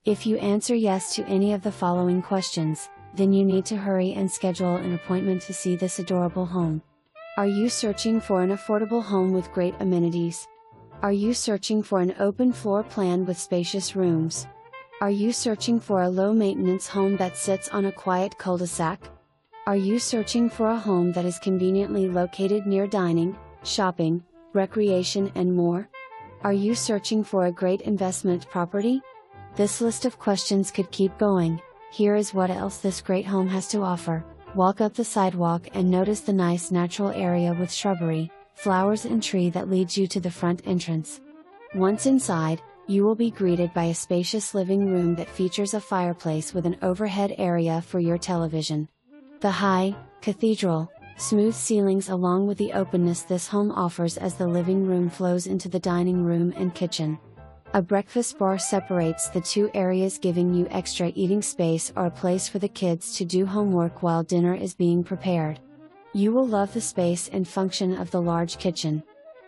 If you answer yes to any of the following questions, then you need to hurry and schedule an appointment to see this adorable home. Are you searching for an affordable home with great amenities? Are you searching for an open floor plan with spacious rooms? Are you searching for a low-maintenance home that sits on a quiet cul-de-sac? Are you searching for a home that is conveniently located near dining, shopping, recreation and more? Are you searching for a great investment property? This list of questions could keep going. Here is what else this great home has to offer. Walk up the sidewalk and notice the nice natural area with shrubbery, flowers and tree that leads you to the front entrance. Once inside, you will be greeted by a spacious living room that features a fireplace with an overhead area for your television. The high, cathedral, smooth ceilings along with the openness this home offers as the living room flows into the dining room and kitchen. A breakfast bar separates the two areas, giving you extra eating space or a place for the kids to do homework while dinner is being prepared. You will love the space and function of the large kitchen.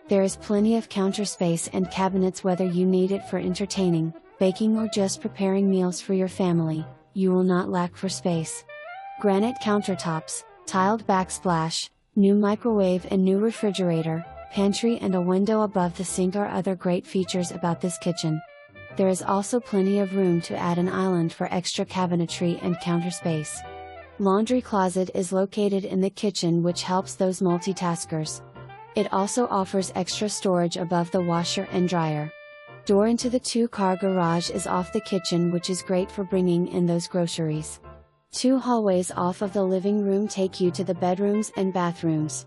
There is plenty of counter space and cabinets whether you need it for entertaining, baking or just preparing meals for your family. You will not lack for space. Granite countertops, tiled backsplash, new microwave and new refrigerator, pantry and a window above the sink are other great features about this kitchen. There is also plenty of room to add an island for extra cabinetry and counter space. Laundry closet is located in the kitchen, which helps those multitaskers. It also offers extra storage above the washer and dryer. Door into the two-car garage is off the kitchen, which is great for bringing in those groceries. Two hallways off of the living room take you to the bedrooms and bathrooms.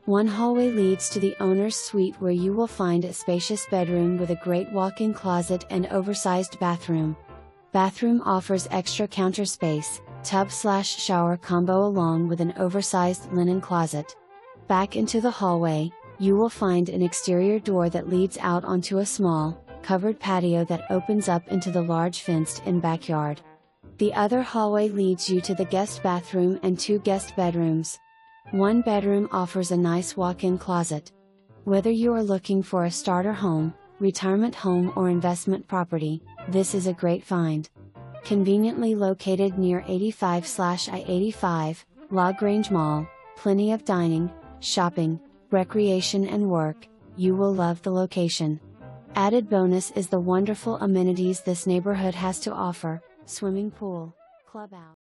One hallway leads to the owner's suite, where you will find a spacious bedroom with a great walk-in closet and oversized bathroom. Bathroom offers extra counter space, tub/shower combo along with an oversized linen closet. Back into the hallway, you will find an exterior door that leads out onto a small, covered patio that opens up into the large fenced-in backyard. The other hallway leads you to the guest bathroom and two guest bedrooms. One bedroom offers a nice walk-in closet. Whether you are looking for a starter home, retirement home or investment property, this is a great find. Conveniently located near 85/I-85, LaGrange Mall, plenty of dining, shopping, recreation and work, you will love the location. Added bonus is the wonderful amenities this neighborhood has to offer: swimming pool, clubhouse.